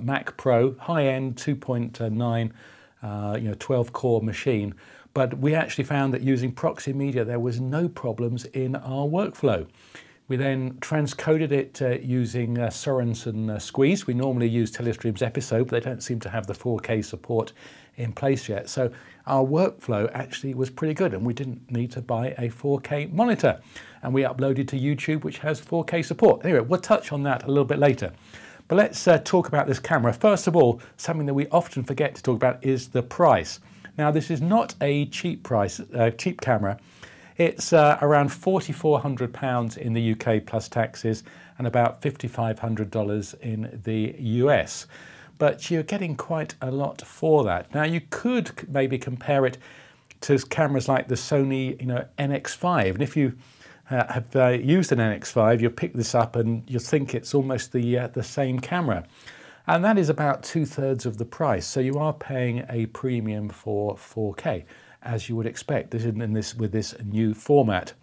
Mac Pro, high-end 2.9, 12-core machine. But we actually found that using proxy media, there was no problems in our workflow. We then transcoded it using Sorensen Squeeze. We normally use Telestream's Episode, but they don't seem to have the 4K support in place yet. So our workflow actually was pretty good, and we didn't need to buy a 4K monitor. And we uploaded to YouTube, which has 4K support. Anyway, we'll touch on that a little bit later. But let's talk about this camera. First of all, something that we often forget to talk about is the price. Now, this is not a cheap camera. It's around £4,400 in the UK plus taxes and about $5,500 in the US. But you're getting quite a lot for that. Now, you could maybe compare it to cameras like the Sony NX5. And if you have used an NX5, you'll pick this up and you'll think it's almost the same camera. And that is about 2/3 of the price. So you are paying a premium for 4K, as you would expect with this new format.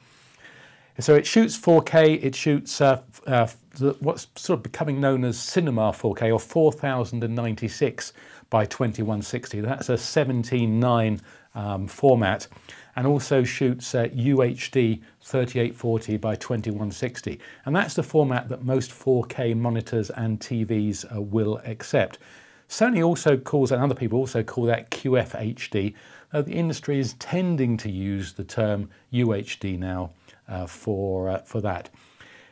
So it shoots 4K, it shoots what's sort of becoming known as cinema 4K, or 4096 by 2160. That's a 17:9 format, and also shoots UHD 3840 by 2160. And that's the format that most 4K monitors and TVs will accept. Sony also calls that, and other people also call that QFHD. The industry is tending to use the term UHD now for that.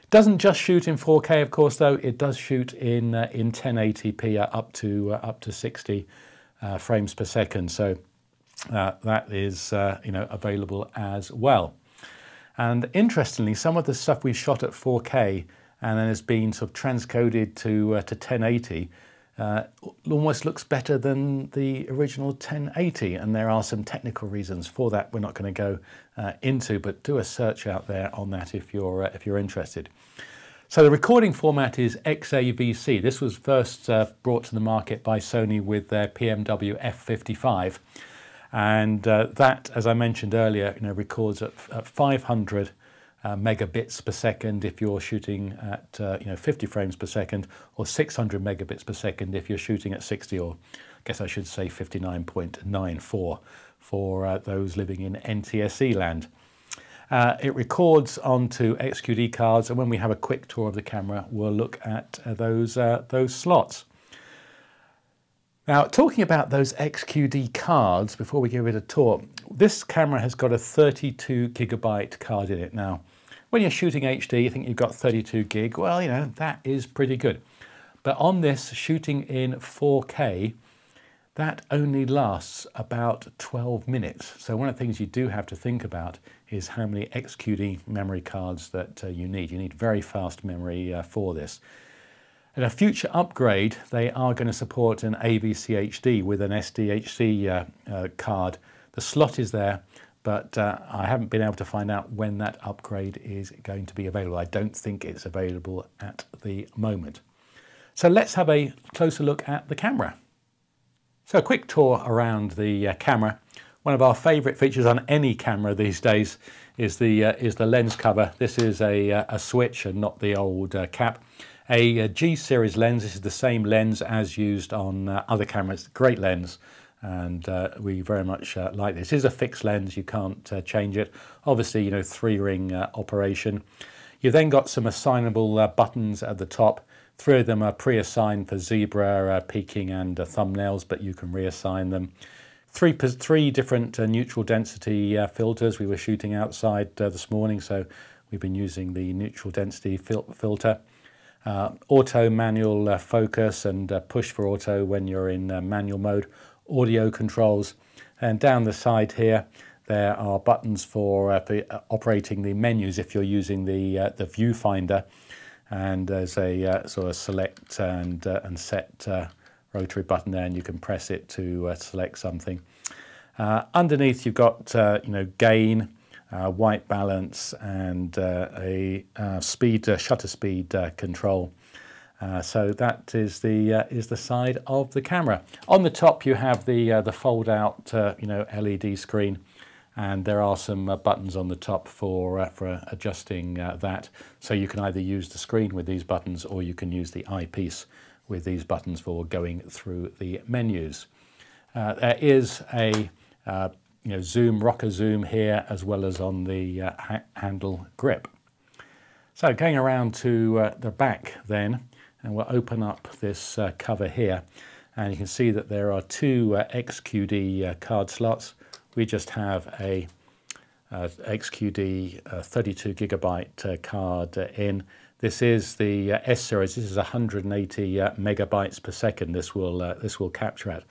It doesn't just shoot in 4K, of course, though. It does shoot in 1080p up to 60 frames per second. So that is available as well. And interestingly, some of the stuff we've shot at 4K and then has been sort of transcoded to 1080 almost looks better than the original 1080, and there are some technical reasons for that we're not going to go into, but do a search out there on that if you're interested. So the recording format is XAVC. This was first brought to the market by Sony with their PMW F55, and that, as I mentioned earlier, records at 500 megabits per second if you're shooting at 50 frames per second, or 600 megabits per second if you're shooting at 60, or I guess I should say 59.94 for those living in NTSC land. It records onto XQD cards, and when we have a quick tour of the camera, we'll look at those slots. Now, talking about those XQD cards, before we give it a tour, this camera has got a 32 gigabyte card in it. Now, when you're shooting HD, you think you've got 32 gig. Well, that is pretty good. But on this, shooting in 4K, that only lasts about 12 minutes. So one of the things you do have to think about is how many XQD memory cards that you need. You need very fast memory for this. In a future upgrade, they are going to support an AVC HD with an SDHC card. The slot is there, but I haven't been able to find out when that upgrade is going to be available. I don't think it's available at the moment. So let's have a closer look at the camera. So a quick tour around the camera. One of our favourite features on any camera these days is the lens cover. This is a switch and not the old cap. A G series lens. This is the same lens as used on other cameras. Great lens, and we very much like this. This is a fixed lens, you can't change it. Obviously, 3-ring operation. You've then got some assignable buttons at the top. 3 of them are pre-assigned for zebra, peaking and thumbnails, but you can reassign them. 3 different neutral density filters. We were shooting outside this morning, so we've been using the neutral density filter. Auto, manual focus, and push for auto when you're in manual mode. Audio controls, and down the side here there are buttons for operating the menus if you're using the viewfinder, and there's a sort of select and set rotary button there, and you can press it to select something. Underneath you've got gain, white balance, and a shutter speed control. So that is the side of the camera. On the top you have the fold out LED screen, and there are some buttons on the top for adjusting that. So you can either use the screen with these buttons, or you can use the eyepiece with these buttons for going through the menus. There is a zoom, rocker zoom here, as well as on the handle grip. So going around to the back then, and we'll open up this cover here, and you can see that there are two XQD card slots. We just have a XQD 32 gigabyte card in. This is the S series. This is 180 megabytes per second. This will capture at,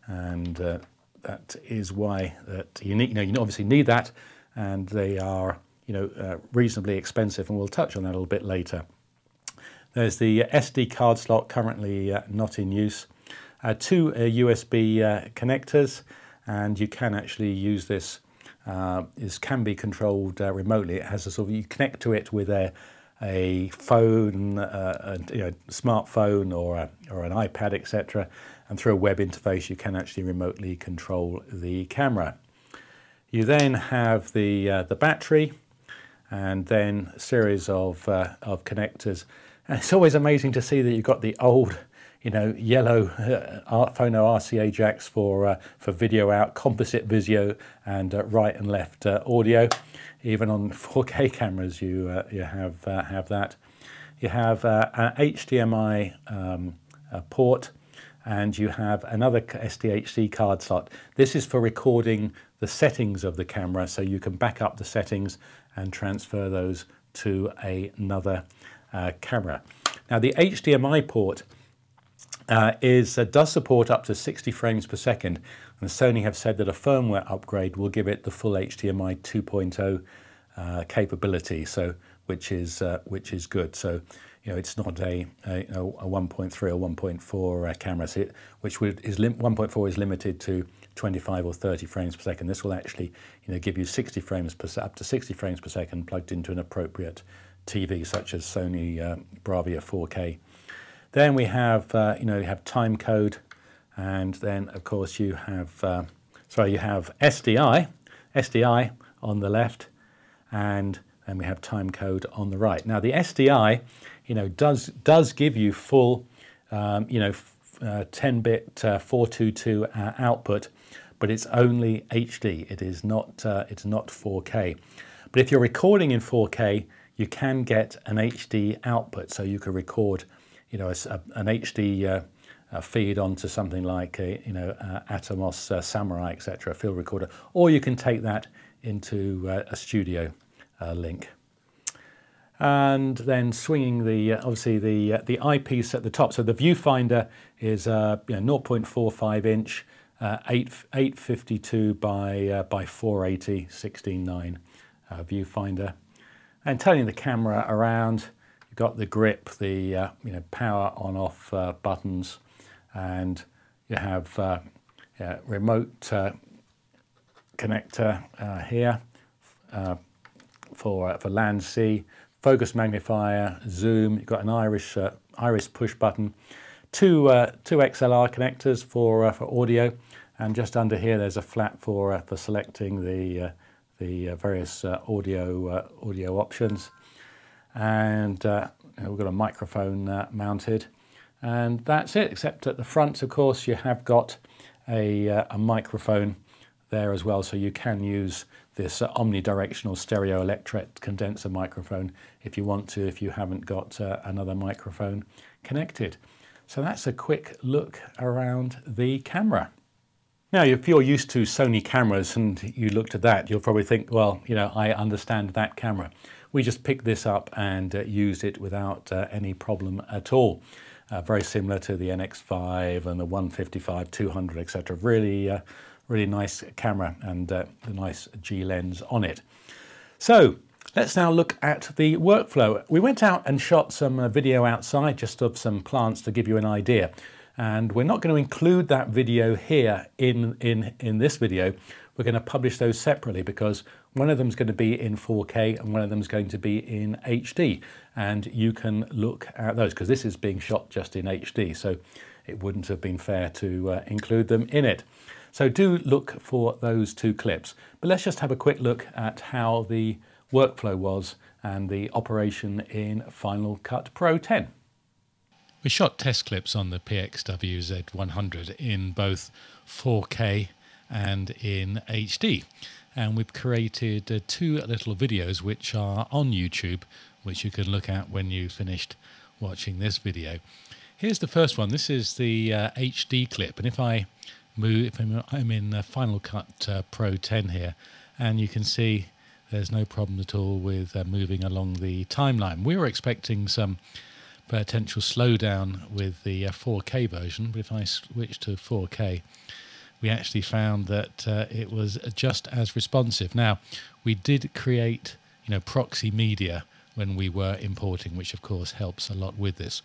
and that is why that you need. You obviously need that, and they are reasonably expensive, and we'll touch on that a little bit later. There's the SD card slot, currently not in use. Two USB connectors, and you can actually use this. This can be controlled remotely. It has a sort of, you connect to it with a phone, smartphone or an iPad, etc. And through a web interface, you can actually remotely control the camera. You then have the battery, and then a series of connectors. And it's always amazing to see that you've got the old, yellow phono RCA jacks for video out, composite video, and right and left audio. Even on 4K cameras, you have that. You have an HDMI port, and you have another SDHC card slot. This is for recording the settings of the camera, so you can back up the settings and transfer those to another camera. Now the HDMI port does support up to 60 frames per second, and Sony have said that a firmware upgrade will give it the full HDMI 2.0 capability, so which is good. So it's not a 1.3 or 1.4 camera, which is 1.4 is limited to 25 or 30 frames per second. This will actually give you up to 60 frames per second plugged into an appropriate TV such as Sony Bravia 4K. Then we have you have time code, and then of course you have you have SDI on the left, and then we have time code on the right. Now the SDI does give you full 10-bit 422 output, but it's only HD. It's not 4K. But if you're recording in 4K, you can get an HD output, so you can record an HD feed onto something like Atomos Samurai, etc., field recorder, or you can take that into a studio link. And then swinging obviously the eyepiece at the top. So the viewfinder is 0.45 inch, 852 by 480, 16:9 viewfinder, and turning the camera around. You've got the grip, the power on/off buttons, and you have remote connector here for land see, focus magnifier, zoom. You've got an iris push button, two XLR connectors for audio, and just under here there's a flap for selecting the various audio options. And we've got a microphone mounted, and that's it, except at the front, of course, you have got a microphone there as well, so you can use this omnidirectional stereo electret condenser microphone if you want to, if you haven't got another microphone connected. So that's a quick look around the camera. Now, if you're used to Sony cameras and you looked at that, you'll probably think, well, I understand that camera. We just picked this up and used it without any problem at all. Very similar to the NX5 and the 155, 200, etc. Really, really nice camera, and the nice G lens on it. So let's now look at the workflow. We went out and shot some video outside, just of some plants to give you an idea. And we're not going to include that video here in this video. We're going to publish those separately, because one of them is going to be in 4K and one of them is going to be in HD. And you can look at those, because this is being shot just in HD, so it wouldn't have been fair to include them in it. So do look for those two clips. But let's just have a quick look at how the workflow was and the operation in Final Cut Pro 10. We shot test clips on the PXW Z100 in both 4K and in HD, and we've created two little videos which are on YouTube, which you can look at when you've finished watching this video. Here's the first one. This is the HD clip, and if I move, I'm in Final Cut Pro 10 here, and you can see there's no problem at all with moving along the timeline. We were expecting some potential slowdown with the 4K version, but if I switch to 4K, we actually found that it was just as responsive. Now, we did create, proxy media when we were importing, which of course helps a lot with this.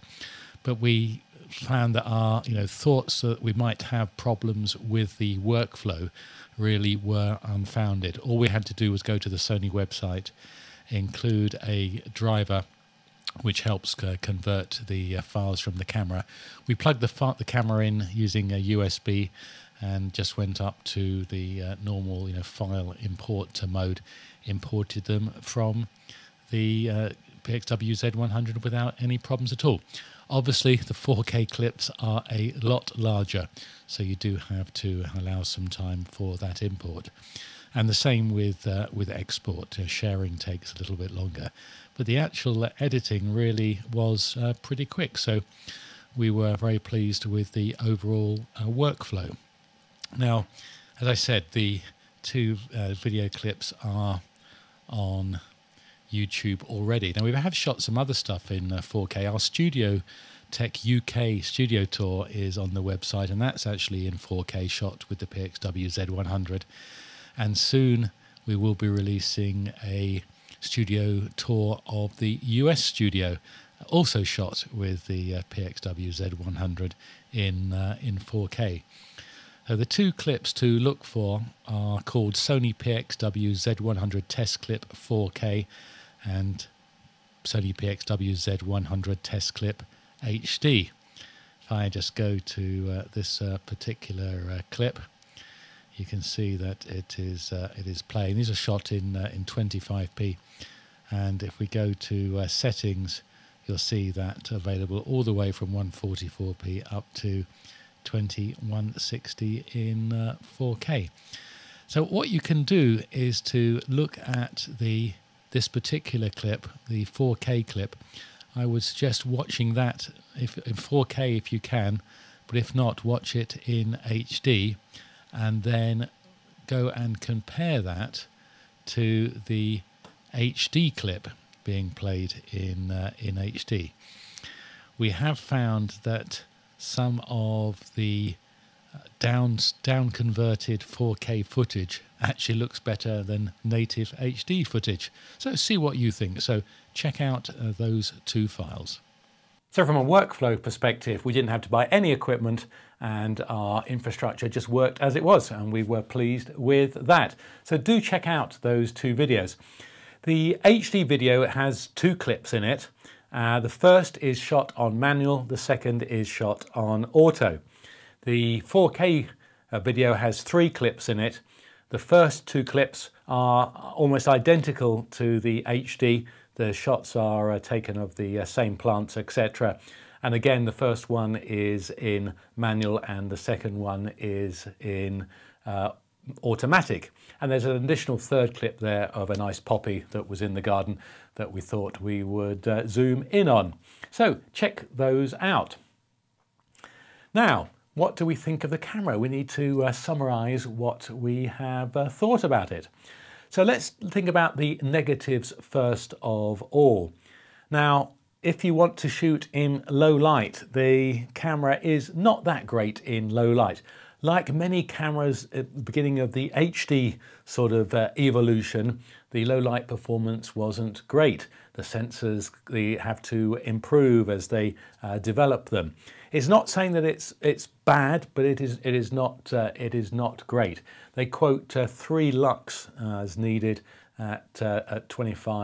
But we found that our, thoughts that we might have problems with the workflow really were unfounded. All we had to do was go to the Sony website, include a driver which helps convert the files from the camera. We plugged the camera in using a USB and just went up to the normal file import mode, imported them from the PXW Z100 without any problems at all. Obviously, the 4K clips are a lot larger, so you do have to allow some time for that import. And the same with export. Sharing takes a little bit longer. But the actual editing really was pretty quick, so we were very pleased with the overall workflow. Now, as I said, the two video clips are on YouTube already. Now, we have shot some other stuff in 4K. Our StudioTech UK studio tour is on the website, and that's actually in 4K, shot with the PXW Z100. And soon we will be releasing a studio tour of the US studio, also shot with the PXW Z100 in 4K. So the two clips to look for are called Sony PXW Z100 Test Clip 4K and Sony PXW Z100 Test Clip HD. If I just go to this particular clip, you can see that it is playing. These are shot in 25p, and if we go to settings, you'll see that available all the way from 144p up to 2160 in 4K. So what you can do is to look at this particular clip, the 4K clip. I would suggest watching that in 4K if you can, but if not, watch it in HD, and then go and compare that to the HD clip being played in HD. We have found that some of the down converted 4K footage actually looks better than native HD footage. So see what you think. So check out those two files. So from a workflow perspective, we didn't have to buy any equipment, and our infrastructure just worked as it was, and we were pleased with that. So do check out those two videos. The HD video has two clips in it. The first is shot on manual, the second is shot on auto. The 4K video has three clips in it. The first two clips are almost identical to the HD. The shots are taken of the same plants, etc. And again, the first one is in manual and the second one is in automatic. And there's an additional third clip there of a nice poppy that was in the garden that we thought we would zoom in on. So check those out. Now, what do we think of the camera? We need to summarize what we have thought about it. So let's think about the negatives first of all. Now, if you want to shoot in low light, the camera is not that great in low light. Like many cameras at the beginning of the HD sort of evolution, the low light performance wasn't great. The sensors, they have to improve as they develop them. It's not saying that it's bad, but it is not great. They quote 3 lux as needed at 25